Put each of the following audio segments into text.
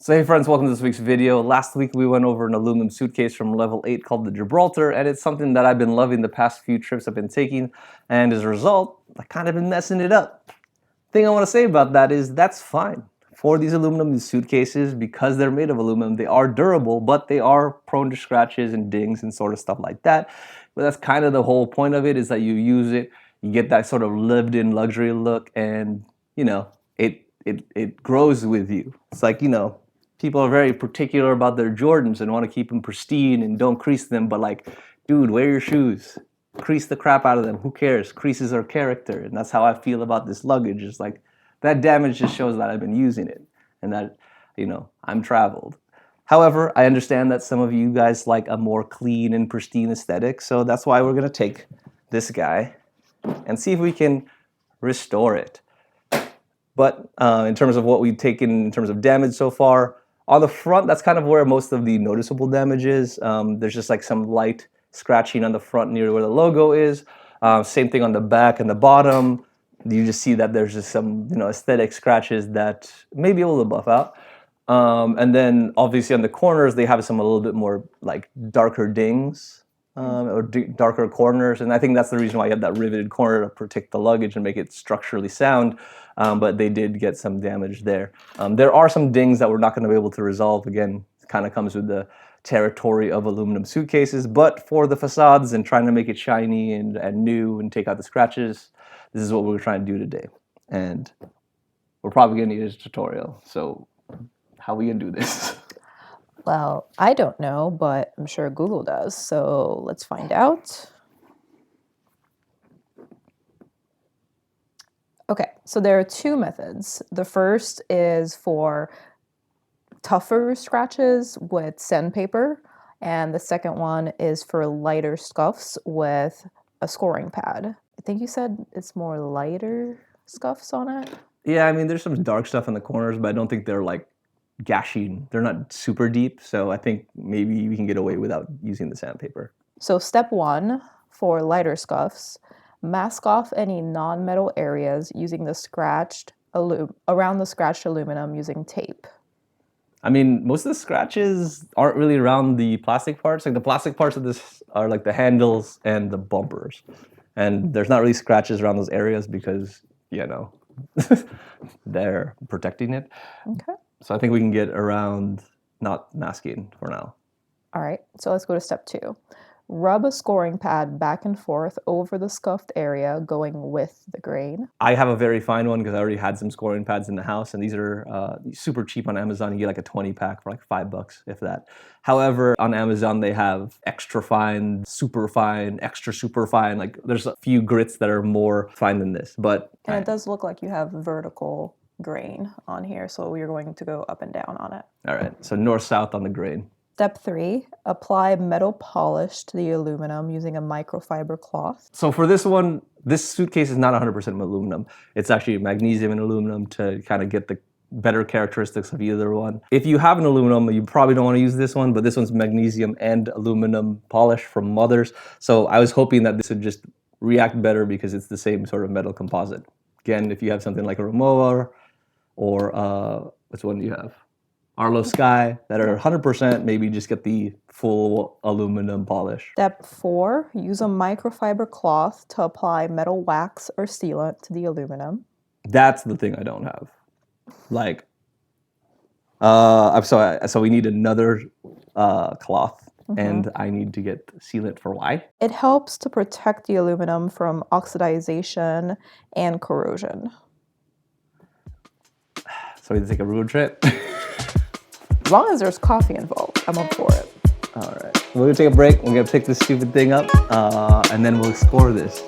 So hey friends, welcome to this week's video. Last week we went over an aluminum suitcase from level 8 called the Gibraltar, and it's something that I've been loving the past few trips I've been taking, and as a result, I've kind of been messing it up. Thing I want to say about that is that's fine. For these aluminum suitcases, because they're made of aluminum, they are durable, but they are prone to scratches and dings and sort of stuff like that. But that's kind of the whole point of it, is that you use it, you get that sort of lived-in luxury look, and you know, it grows with you. It's like, you know, people are very particular about their Jordans and want to keep them pristine and don't crease them, but like, dude, wear your shoes. Crease the crap out of them. Who cares? Creases are character, and that's how I feel about this luggage. It's like, that damage just shows that I've been using it and that, you know, I'm traveled. However, I understand that some of you guys like a more clean and pristine aesthetic, so that's why we're gonna take this guy and see if we can restore it. But in terms of what we've taken in terms of damage so far, on the front, that's kind of where most of the noticeable damage is. There's just like some light scratching on the front near where the logo is. Same thing on the back and the bottom. You just see that there's just some, you know, aesthetic scratches that may be able to buff out. And then obviously on the corners, they have some a little bit more like darker dings or darker corners. And I think that's the reason why you have that riveted corner to protect the luggage and make it structurally sound. But they did get some damage there. There are some dings that we're not going to be able to resolve. Again, it kind of comes with the territory of aluminum suitcases. But for the facades and trying to make it shiny and new and take out the scratches, this is what we're trying to do today. And we're probably going to need a tutorial. So how are we going to do this? Well, I don't know, but I'm sure Google does. So let's find out. Okay, so there are two methods. The first is for tougher scratches with sandpaper, and the second one is for lighter scuffs with a scoring pad. I think you said it's more lighter scuffs on it? Yeah, I mean, there's some dark stuff in the corners, but I don't think they're like gashing. They're not super deep, so I think maybe we can get away without using the sandpaper. So step one, for lighter scuffs, mask off any non-metal areas using the around the scratched aluminum using tape. I mean, most of the scratches aren't really around the plastic parts. Like the plastic parts of this are like the handles and the bumpers. And there's not really scratches around those areas because, you know, they're protecting it. Okay. So I think we can get around not masking for now. All right, so let's go to step two. Rub a scoring pad back and forth over the scuffed area going with the grain. I have a very fine one because I already had some scoring pads in the house, and these are super cheap on Amazon. You get like a 20 pack for like $5, if that. However, on Amazon, they have extra fine, super fine, extra super fine. Like there's a few grits that are more fine than this, but. And it does look like you have vertical grain on here, so you're going to go up and down on it. All right, so north-south on the grain. Step three, apply metal polish to the aluminum using a microfiber cloth. So for this one, this suitcase is not 100% aluminum. It's actually magnesium and aluminum to kind of get the better characteristics of either one. If you have an aluminum, you probably don't want to use this one, but this one's magnesium and aluminum polish from Mothers. So I was hoping that this would just react better because it's the same sort of metal composite. Again, if you have something like a Rimowa or which one do you have? Arlo Sky that are 100%, maybe just get the full aluminum polish. Step four, use a microfiber cloth to apply metal wax or sealant to the aluminum. That's the thing I don't have. Like, so we need another cloth, and I need to get sealant for why? It helps to protect the aluminum from oxidization and corrosion. So we take a road trip. As long as there's coffee involved, I'm up for it. All right, we're gonna take a break. We're gonna pick this stupid thing up, and then we'll score this.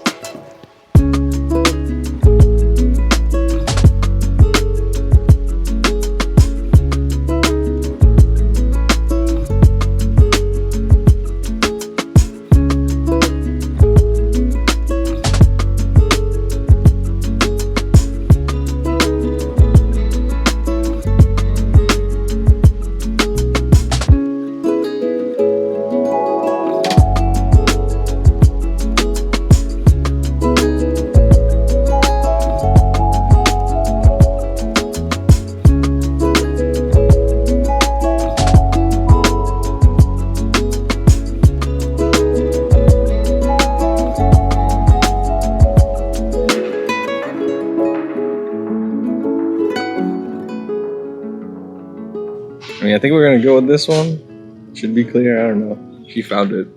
I mean, I think we're gonna go with this one. Should be clear. I don't know. She found it.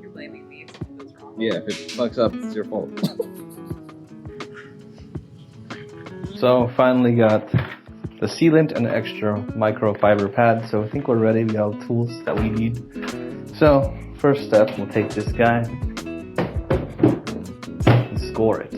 You're blaming me if something goes wrong. Yeah, if it fucks up, it's your fault. So finally got the sealant and the extra microfiber pad. So I think we're ready. We got all the tools that we need. So first step, we'll take this guy and score it.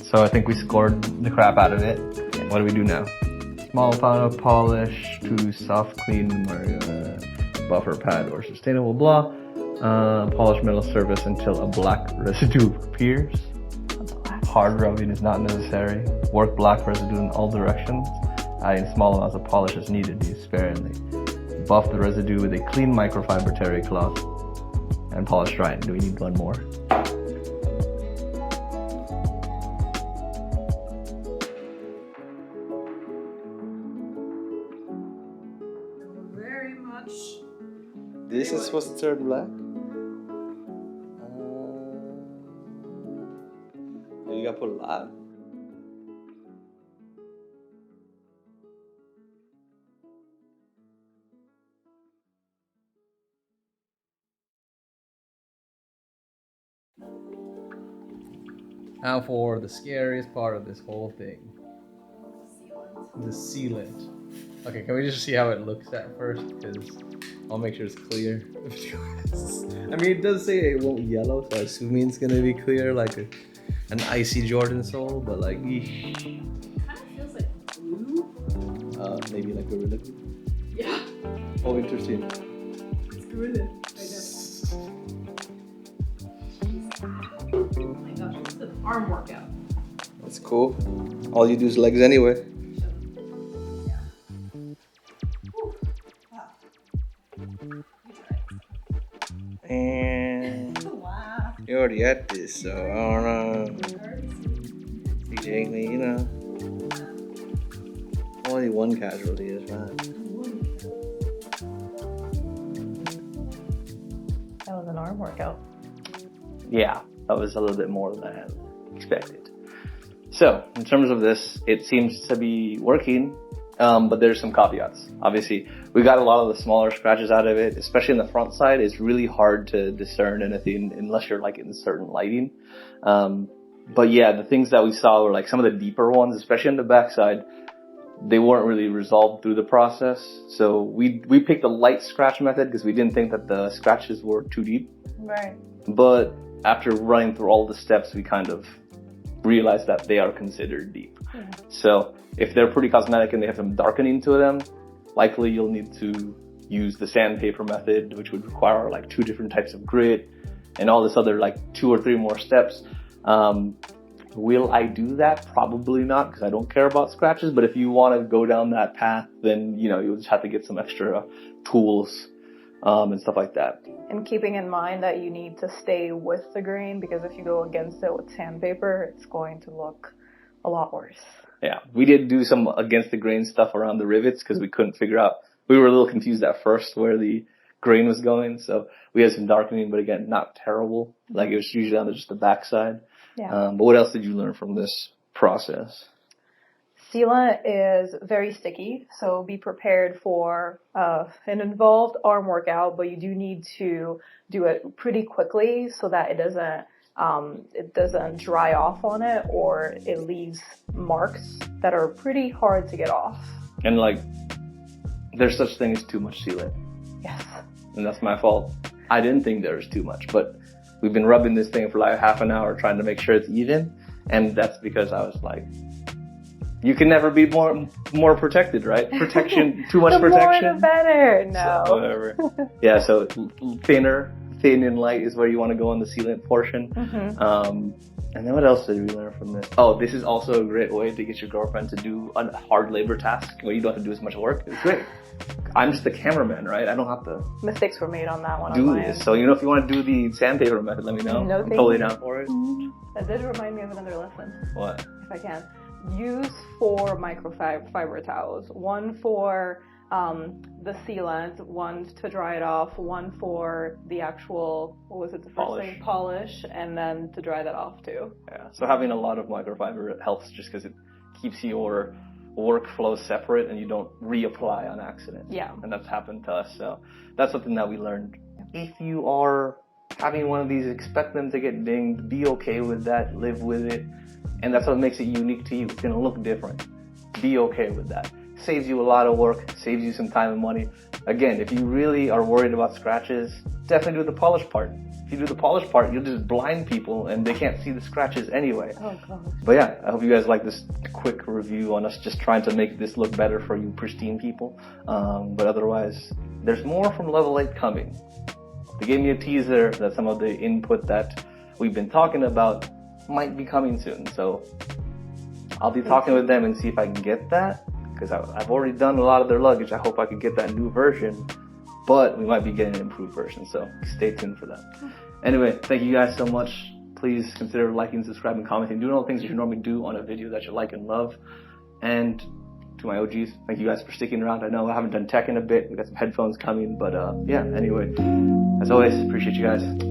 So I think we scored the crap out of it. What do we do now? Small amount of polish to soft clean buffer pad or sustainable blah. Polish metal surface until a black residue appears. Hard rubbing is not necessary. Work black residue in all directions. Adding small amounts of polish as needed, use sparingly. Buff the residue with a clean microfiber terry cloth and polish dry. Do we need one more? Very much. This is supposed to turn black? You gotta put a lot. Now for the scariest part of this whole thing. The sealant. Okay, can we just see how it looks at first? Because I'll make sure it's clear. I mean, it does say it won't yellow, so I assume it's gonna be clear, like an icy Jordan sole, but like, It kind of feels like glue. maybe like Gorilla Glue. Yeah. Oh, interesting. It's Gorilla. Oh my gosh, this is an arm workout. That's cool. All you do is legs anyway. And Wow. you already at this, so I don't know. You take me, you know. Only one casualty is fine. That was an arm workout. Yeah, that was a little bit more than I had expected. So, in terms of this, it seems to be working, but there's some caveats. Obviously, we got a lot of the smaller scratches out of it, especially in the front side. It's really hard to discern anything unless you're like in certain lighting. But yeah, the things that we saw were like some of the deeper ones, especially on the back side. They weren't really resolved through the process. So we picked a light scratch method because we didn't think that the scratches were too deep. Right. But after running through all the steps, we kind of realized that they are considered deep. Yeah. So if they're pretty cosmetic and they have some darkening to them, likely you'll need to use the sandpaper method, which would require like 2 different types of grit and all this other like 2 or 3 more steps. Will I do that? Probably not, because I don't care about scratches. But if you want to go down that path, then you'll just have to get some extra tools and stuff like that. And keeping in mind that you need to stay with the grain, because if you go against it with sandpaper, it's going to look a lot worse. Yeah, we did do some against the grain stuff around the rivets because we couldn't figure out. We were a little confused at first where the grain was going, so we had some darkening, but again, not terrible. Like it was usually on just the backside. Yeah. But what else did you learn from this process? Sealant is very sticky, so be prepared for an involved arm workout, but you do need to do it pretty quickly so that it doesn't dry off on it, or it leaves marks that are pretty hard to get off. And like, there's such thing as too much sealant. Yes. And that's my fault. I didn't think there was too much, but we've been rubbing this thing for like half an hour trying to make sure it's even. And that's because I was like, you can never be more protected, right? Protection, too much The protection. more the better. No. So, whatever. Yeah, so thinner thin and light is where you want to go on the sealant portion. And then what else did we learn from this? Oh, this is also a great way to get your girlfriend to do a hard labor task where you don't have to do as much work. It's great. I'm just the cameraman, right? I don't have to Mistakes were made on that one. do this. So, if you want to do the sandpaper method, let me know. No, I'm totally down for it. That did remind me of another lesson. What? If I can. Use 4 microfiber towels. One for the sealant, one to dry it off, one for the actual, what was it, the first thing? Polish, and then to dry that off too. Yeah, so having a lot of microfiber helps just because it keeps your workflow separate and you don't reapply on accident. Yeah. And that's happened to us, so that's something that we learned. If you are having one of these, expect them to get dinged, be okay with that, live with it, and that's what makes it unique to you. It's going to look different. Be okay with that. Saves you a lot of work, saves you some time and money. Again, if you really are worried about scratches, definitely do the polish part. If you do the polish part, you'll just blind people and they can't see the scratches anyway. Oh, God. But yeah, I hope you guys like this quick review on us just trying to make this look better for you pristine people. But otherwise, there's more from Level 8 coming. They gave me a teaser that some of the input that we've been talking about might be coming soon. So I'll be talking with them and see if I can get that. Because I've already done a lot of their luggage. I hope I could get that new version, but we might be getting an improved version, so stay tuned for that. Anyway, thank you guys so much. Please consider liking, subscribing, commenting, doing all the things that you normally do on a video that you like and love. And to my OGs, thank you guys for sticking around. I know I haven't done tech in a bit. We got some headphones coming, but yeah, anyway, as always, appreciate you guys.